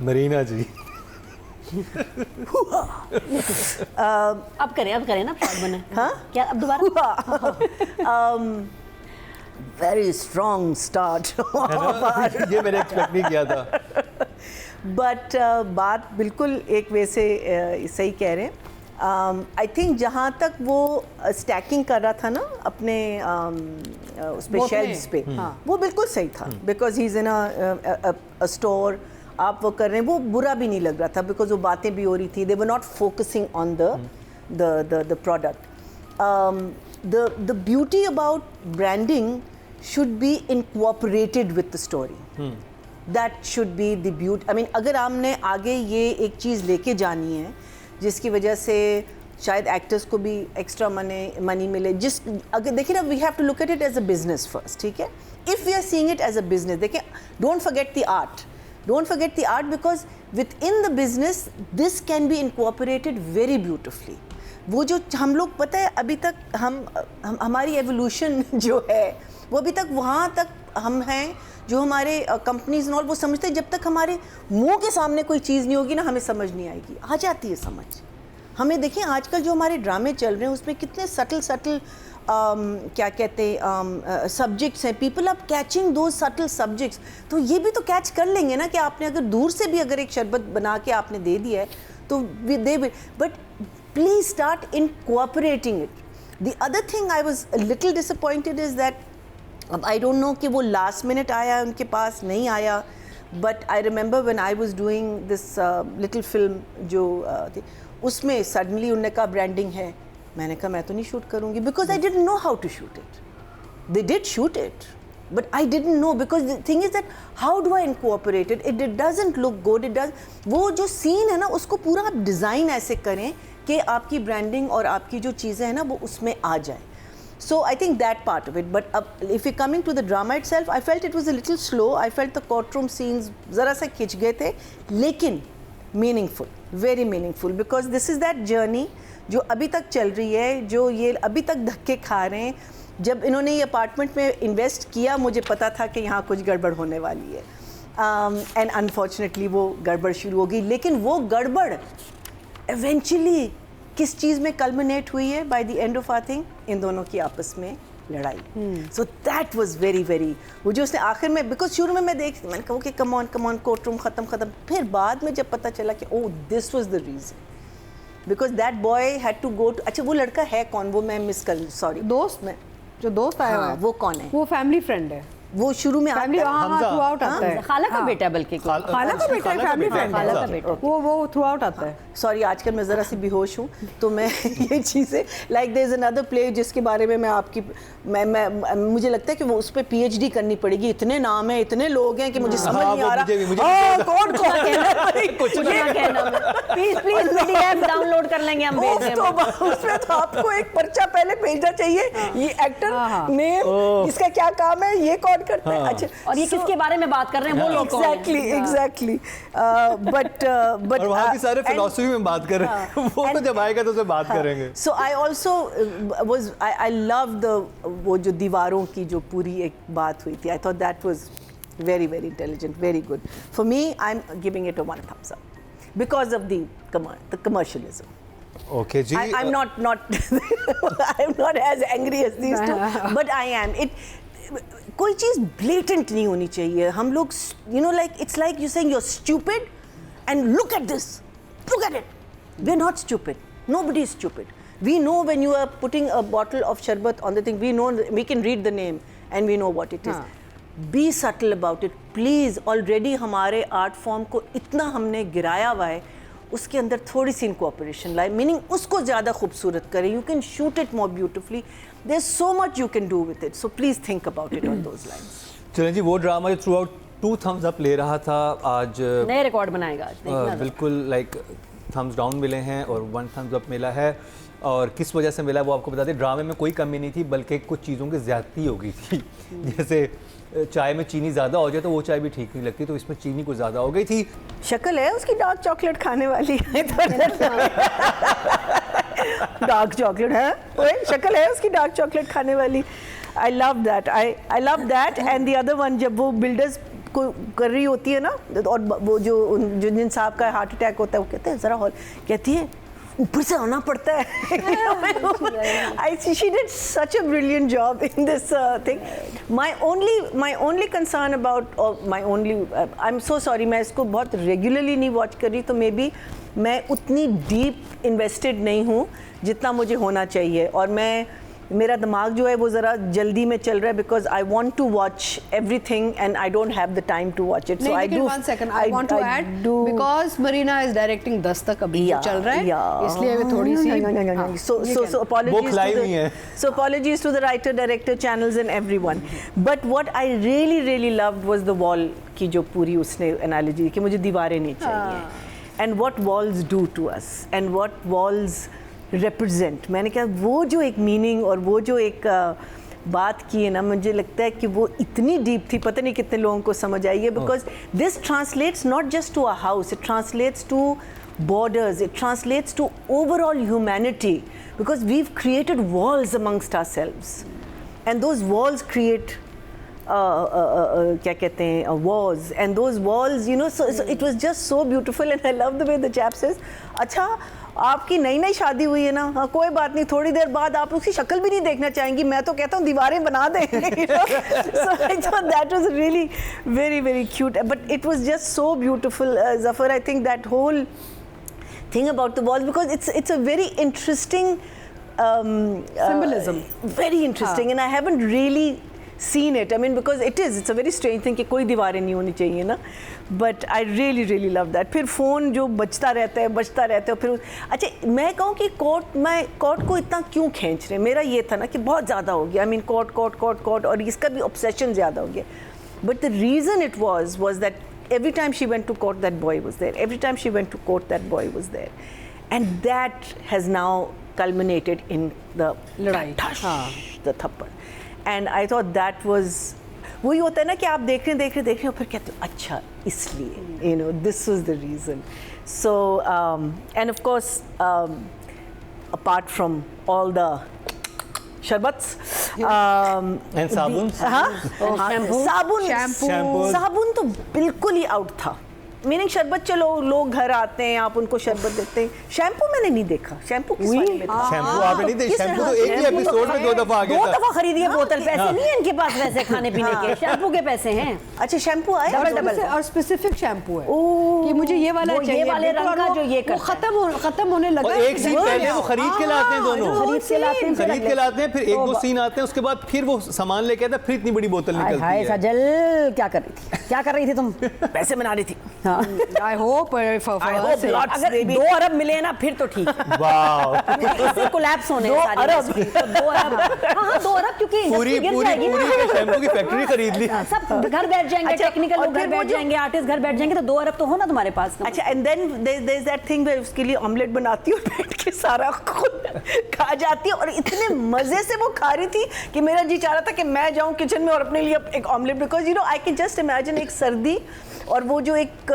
मरीना जी। अब करें ना प्लॉट बने। हाँ क्या अब दोबारा वेरी स्ट्रॉन्ग स्टार्ट ये मैंने एक्सपेक्ट नहीं किया था। बट बात बिल्कुल एक वे से सही कह रहे हैं। आई थिंक जहाँ तक वो स्टैकिंग कर रहा था ना अपने उस पे शेल्फ्स पे, वो बिल्कुल सही था because he is in a store, आप वो कर रहे हैं, वो बुरा भी नहीं लग रहा था बिकॉज वो बातें भी हो रही थी, they were not focusing on the product. The beauty about branding should be incorporated with the story. That should be the beauty. I mean, अगर हमने आगे ये एक चीज़ लेके जानी है जिसकी वजह से शायद एक्टर्स को भी एक्स्ट्रा मनी मिले, जिस अगर देखिए ना, we have to look at it as a business first, ठीक है. If we are seeing it as a business, देखिए, don't forget the art. Don't forget the art because within the business this can be incorporated very beautifully. वो जो हम लोग पता है अभी तक हमारी एवोल्यूशन जो है वो अभी तक वहाँ तक हम हैं, जो हमारे कंपनीज और वो समझते हैं जब तक हमारे मुंह के सामने कोई चीज़ नहीं होगी ना हमें समझ नहीं आएगी. आ जाती है समझ हमें. देखिए आजकल जो हमारे ड्रामे चल रहे हैं उसमें कितने सटल क्या कहते हैं सब्जेक्ट्स हैं. पीपल आर कैचिंग दो सटल सब्जेक्ट्स. तो ये भी तो कैच कर लेंगे ना कि आपने अगर दूर से भी अगर एक शरबत बना के आपने दे दिया है तो they will, but please start incorporating it. The other thing I was a little disappointed is that, अब आई डोंट नो कि वो लास्ट मिनट आया उनके पास नहीं आया, but I remember when I was doing this little film जो थी, उसमें सडनली उन्होंने कहा ब्रांडिंग है. मैंने कहा मैं तो नहीं शूट करूँगी because I didn't know how to shoot it. They did shoot it but I didn't know because the thing is that how do I incorporate it. It doesn't look good. It does, वो जो scene है ना उसको पूरा आप design ऐसे करें कि आपकी ब्रांडिंग और आपकी जो चीज़ें हैं ना वो उसमें आ जाए. So I think that part of it. But if you're coming to the drama itself, I felt it was a little slow. I felt the courtroom scenes ज़रा सा खिंच गए थे, लेकिन meaningful, very meaningful, because this is that journey जो अभी तक चल रही है, जो ये अभी तक धक्के खा रहे हैं. जब इन्होंने ये अपार्टमेंट में इन्वेस्ट किया मुझे पता था कि यहाँ कुछ गड़बड़ होने वाली है, एंड अनफॉर्चुनेटली वो गड़बड़ शुरू हो गई. लेकिन वो गड़बड़ एवेंचुअली किस चीज़ में कल्मिनेट हुई है by the end of our thing, इन दोनों की आपस में लड़ाई. So that was very very, वो जो उसने आखिर में, बिकॉज शुरू में मैंने कहा कि कम ऑन कोर्ट रूम ख़त्म. फिर बाद में जब पता चला कि oh this was the reason, because that boy had to go to. अच्छा वो लड़का है कौन, वो मैं मिस कर, सॉरी, दोस्त में जो दोस्त आया हुआ है वो कौन है? वो फैमिली फ्रेंड है. वो शुरू में फैमिली थ्रू आउट आता है. खाला का बेटा, बल्कि खाला का बेटा है, फैमिली फ्रेंड. खाला का बेटा वो थ्रू आउट आता है. सॉरी आजकल मैं ज़रा सी बेहोश हूँ तो मैं ये चीज़ें like there is another play जिसके बारे में मैं आपकी मैं मुझे लगता है कि वो उस पर PhD करनी पड़ेगी. इतने नाम हैं, इतने लोग हैं कि मुझे समझ नहीं आ रहा कौन कहना. प्लीज PDF डाउनलोड कर लेंगे हम. उसमें तो आपको एक पर्चा पहले भेजना चाहिए, ये एक्टर नेम, इसका क्या काम है, ये कौन करता है. अच्छा, और ये किसके बारे में बात कर रहे हैं, वो लोग एग्जैक्टली. बट वहाँ की सारे फिलॉसफी में बात कर रहे हैं. वो तो जब आएगा तो उसे बात करेंगे. So I also was I love the वो जो दीवारों की जो पूरी एक बात हुई थी. I thought that was very very intelligent, very good. For me, I'm giving it a 1 thumbs up because of the commercialism. Okay जी. I'm not I'm not as angry as these two, but I am. कोई चीज़ blatant नहीं होनी चाहिए. हम लोग like it's like you saying you're stupid and look at this, look at it. We're not stupid. Nobody is stupid. We know when you are putting a bottle of sharbat on the thing, we know, we can read the name and we know what it is. Be subtle about it, please. Already हमारे art form को इतना हमने गिराया हुआ है, उसके अंदर थोड़ी सी इनकॉर्पोरेशन लाए, मीनिंग उसको ज़्यादा खूबसूरत करें. You can shoot it more beautifully. There is so much you can do with it, so please think about it on those lines. चलें जी, वो ड्रामा जो थ्रू आउट 2 thumbs up ले रहा था, आज नए रिकॉर्ड बनाएगा. आज बिल्कुल लाइक थम्स डाउन मिले हैं और 1 thumbs up मिला है. और किस वजह से मिला है वो आपको बता दें. ड्रामे में कोई कमी नहीं थी, बल्कि कुछ चीज़ों की ज़्यादती हो गई थी. जैसे चाय में चीनी ज़्यादा हो जाए तो वो चाय भी ठीक नहीं लगती, तो इसमें चीनी कुछ ज़्यादा हो गई थी. शक्ल है उसकी डार्क चॉकलेट खाने वाली. डार्क चॉकलेट है, शक्ल है उसकी डार्क चॉकलेट खाने वाली. I love that. I love that. And the other one, जब वो बिल्डर्स कर रही होती है ना, और वो जो जिन साहब का हार्ट अटैक होता है वो कहते हैं ज़रा हॉल, कहती है ऊपर से आना पड़ता है. She did such a brilliant job in this thing. My only concern about, I'm so sorry, मैं इसको बहुत regularly नहीं watch कर रही, तो maybe मैं उतनी deep invested नहीं हूँ जितना मुझे होना चाहिए, और मेरा दिमाग जो है वो ज़रा जल्दी में चल रहा है, because I want to watch everything and I don't have the time to watch it. So I do. One second, I want to add because Marina is directing Dastak अभी जो चल रहा है, इसलिए वे थोड़ी सी. So apologies. So apologies to the writer, director, channels and everyone. But what I really loved was the wall की जो पूरी उसने analogy कि मुझे दीवारें नहीं चाहिए. And what walls do to us and what walls represent. मैंने कहा वो जो एक मीनिंग और वो जो एक बात की है ना, मुझे लगता है कि वो इतनी डीप थी, पता नहीं कितने लोगों को समझ आई है, because this translates not just to a house, it translates to borders, it translates to overall humanity, because we've created walls amongst ourselves, and those walls create क्या कहते हैं wars, and those walls, you know, so it was just so beautiful, and I love the way the chap says, अच्छा आपकी नई शादी हुई है ना, हाँ कोई बात नहीं, थोड़ी देर बाद आप उसकी शक्ल भी नहीं देखना चाहेंगी, मैं तो कहता हूँ दीवारें बना देंगे. So I thought that was really very cute, but it was just so beautiful. Zafar, I think that whole thing about the walls, because it's a very interesting symbolism, very interesting, and I haven't really seen it. I mean, because it's a very strange thing कि कोई दीवारें नहीं होनी चाहिए ना, but I really love that. फिर phone जो बजता रहता है, फिर अच्छा मैं कहूँ कि कोर्ट को इतना क्यों खींच रहे हैं, मेरा ये था ना कि बहुत ज़्यादा हो गया. I mean कोर्ट और इसका भी obsession ज़्यादा हो गया. But the reason it was that every time she went to court, that boy was there. Every time she went to court, that boy was there, and that has now culminated in the the thappad. And I thought that was, वही होता है ना कि आप देख रहे हैं और फिर कहते हो अच्छा इसलिए, you know, this was the reason. So and of course apart from all the शरबत्स and साबुन तो बिल्कुल ही आउट था. मीनिंग शरबत, चलो लोग घर आते हैं, आप उनको शरबत देते हैं. शैम्पू मैंने नहीं देखा. शैम्पू किस वाले में था? शैम्पू आपने नहीं देखा? शैम्पू तो एक ही एपिसोड में 2 दफा आ गया था. 2 दफा खरीदी है बोतल. पैसे नहीं है इनके पास वैसे खाने पीने के, शैम्पू के पैसे हैं. अच्छा शैम्पू आए डबल और स्पेसिफिक शैम्पू है कि मुझे ये वाला चाहिए, ये वाले रंग का जो ये खत्म होने लगा. और एक सीन पहले वो खरीद के लाते हैं, दोनों खरीद के लाते हैं, फिर 1-2 सीन आते हैं, उसके बाद फिर वो सामान लेके आता है, फिर इतनी बड़ी बोतल निकलती है. सजल क्या कर रही थी तुम? पैसे बना रही थी. I hope अगर 2 अरब मिले ना फिर तो ठीक. वाह, इससे कोलैप्स होने 2 अरब. 2 अरब, हाँ 2 अरब, क्योंकि पूरी शैम्पू की फैक्ट्री खरीद ली. सब घर बैठ जाएंगे, टेक्निकल लोग घर बैठ जाएंगे, आर्टिस्ट घर बैठ जाएंगे, तो 2 अरब तो हो ना तुम्हारे पास. अच्छा and then there is that thing, उसके लिए ऑमलेट बनाती है और बैठ के सारा खुद खा जाती है, और इतने मजे से वो खा रही थी कि मेरा जी चाह रहा था कि मैं जाऊं किचन में और अपने लिए एक omelette, because you know I can just imagine एक सर्दी और वो जो एक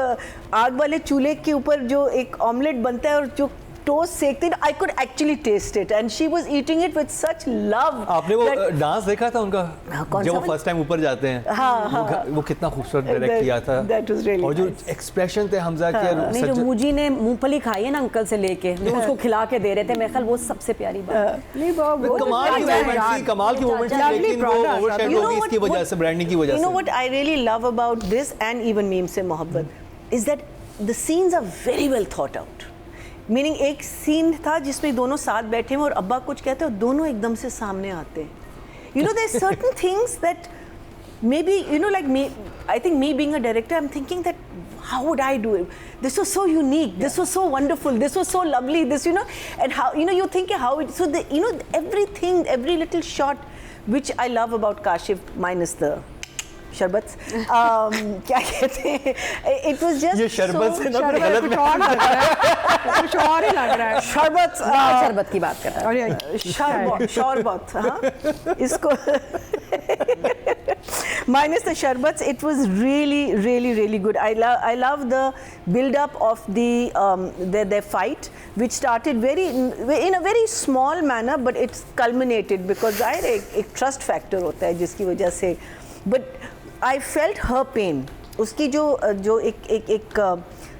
आग वाले चूल्हे के ऊपर जो एक ऑमलेट बनता है और जो टोस्ट सेकते हैं, I could actually taste it, and she was eating it with such love. आपने वो डांस देखा था उनका जब वो फर्स्ट टाइम ऊपर जाते हैं? वो कितना खूबसूरत डायरेक्ट किया था. और जो एक्सप्रेशन थे हमजा के, नहीं जो मुजी ने मूंगफली खाई है ना अंकल से लेके, जो उसको खिला के दे रहे थे, मेरे ख्याल वो सबसे प्यारी बात. नहीं कमाल की मोमेंट थी, लेकिन वो ओवरशैडो हो गई इसकी वजह से, ब्रांडिंग की वजह से. You know what I really love about this and even meme से मोहब्बत is that the scenes are very well thought out. Meaning एक सीन था जिसमें दोनों साथ बैठे हैं और अब्बा कुछ कहते हैं और दोनों एकदम से सामने आते हैं. You know, there's certain things that maybe, you know, like me, I think me being a director, I'm thinking that how would I do it? This was so unique. Yeah. This was so wonderful. This was so lovely. This, you know, and how, you know, you think how it, so the, you know, everything, every little shot, which I love about Kashif, minus the शरबत, क्या कहते हैं, it was just ये शरबत से ना गलत कुछ और लग रहा है, कुछ और ही लग रहा है. शरबत की बात कर रहा है. शरबत, हाँ इसको minus the sharbats, it was really good. I love the build up of their fight, which started in a very small manner, but it's culminated because एक trust factor होता है जिसकी वजह से. But I felt her pain उसकी जो एक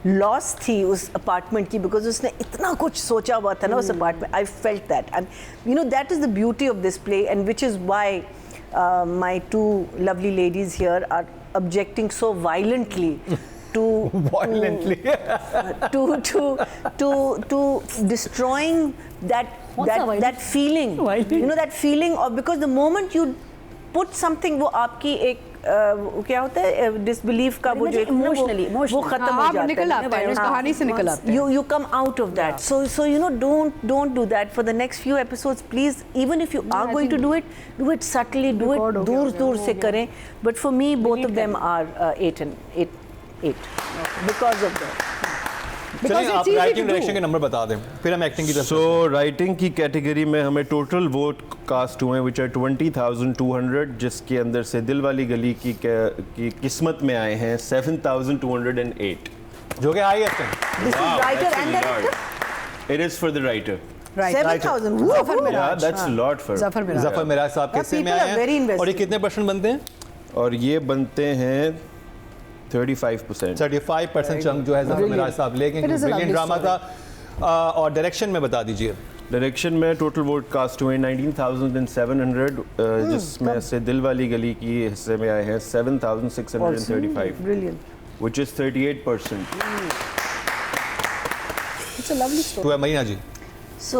loss थी उस अपार्टमेंट की, बिकॉज उसने इतना कुछ सोचा हुआ था ना उस apartment. I felt that, and you know that is the beauty of this play, and which is why my two lovely ladies here are objecting so violently to to destroying that feeling, you know, that feeling of, because the moment you put something, वो आपकी एक क्या होता है disbelief का वो जो emotionally वो खत्म हो जाता है, निकल आते हैं, उस कहानी से निकल आते हैं. you come out of that. So you know, don't do that for the next few episodes, please. Even if you are going to do it subtly, do it दूर से करें. But for me, both of them are 8 and 8 because of that. चलिए आप writing direction के number बता दें, फिर हम एक्टिंग की तरफ. सो राइटिंग की कैटेगरी में हमें टोटल वोट कास्ट हुए विच आर 20,200, जिसके अंदर से दिल वाली गली की किस्मत में आए हैं 7,208, जो कि हाईएस्ट है. This is writer and director. It is for the writer. 7,000. Zafar Miraj. Yeah, that's a lot for. Zafar Miraj. Zafar Miraj साहब के हिस्से में people आए are very हैं, invested. और ये कितने परसेंट बनते हैं? और ये बनते हैं 35%. 35% चंक जो है जफर मिराज साहब लेके. It is a brilliant lovely drama था. और डायरेक्शन में बता दीजिए. डायरेक्शन में टोटल वोट कास्ट हुए 19,700, जिसमें से दिल वाली गली की हिस्से में आए हैं 7,635, Brilliant. which is 38%. It's a lovely story. तो है मरीना जी. So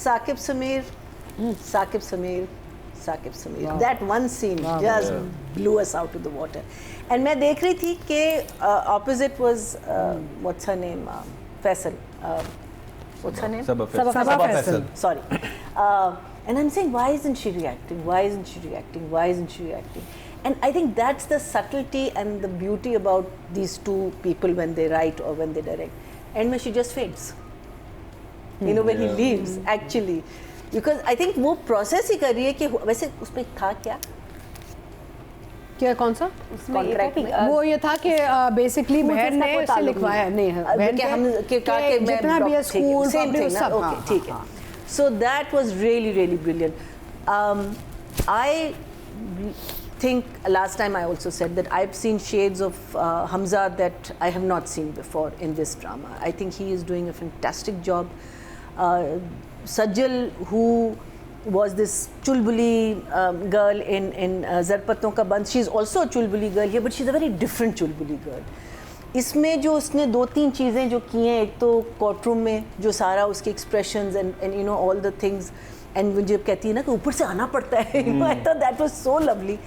Saqib Samir. That one scene just blew us out of the water. And मैं देख रही थी कि opposite was what's her name, Faisal. What's her name? Sabah Sabah Faisal. Sorry. And I'm saying, why isn't she reacting? And I think that's the subtlety and the beauty about these two people when they write or when they direct. And when she just fades. You know, when he leaves, actually. Because I think वो process ही कर रही है कि वैसे उसमें था क्या? क्या कौन सा? Contract में? वो ये था कि बेसिकली बहन ने को उसे ताल्लुक लिखवाया नहीं है, बहन कि हम के जितना भी है स्कूल same thing ना, सब. okay, ठीक है. So that was really brilliant. I think last time I also said that I've seen shades of Hamza that I have not seen before in this drama. I think he is doing a fantastic job. Sajjal, who was this chulbuli girl in Zarpaton Ka Band, she's also a chulbuli girl here, but she's a very different chulbuli girl. इसमें जो उसने 2-3 चीज़ें जो की हैं, एक तो courtroom में जो सारा उसके expressions and you know all the things, and वो जब कहती है ना कि ऊपर से आना पड़ता है, you know, I thought that was so lovely.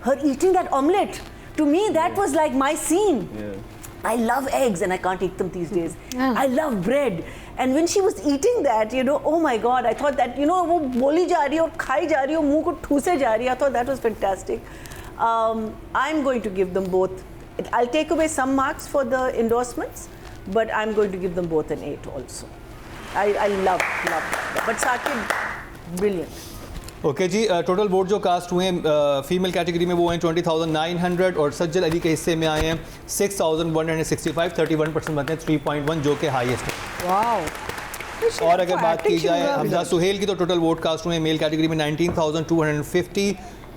Her eating that omelette, to me that was like my scene. I love eggs and I can't eat them these days. I love bread. And when she was eating that, you know, oh my God, I thought that, you know, वो बोली जा रही है और खाई जा रही है और मुंह को ठूसे जा रही है. I thought that was fantastic. I'm going to give them both. I'll take away some marks for the endorsements, but I'm going to give them both an 8 also. I love that. But Saqib, brilliant. Okay जी. Total vote जो cast हुए हैं female category में वो हैं 20,900, और सज्जल अली के हिस्से में आए हैं 6,165, 31% बनते हैं 3.1, जो कि हाईएस्ट है. वाओ. और अगर बात की जाए हमजा सुहेल की, तो टोटल वोट कास्ट हुए हैं मेल कैटेगरी में 19,250,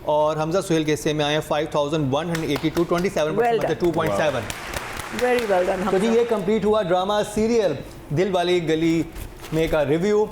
और हमजा सुहेल के हिस्से में आए हैं 5,182, 27% बनते हैं 2.7. Very well done. तो जी ये कंप्लीट हुआ ड्रामा सीरियल दिल वाली गली में का रिव्यू.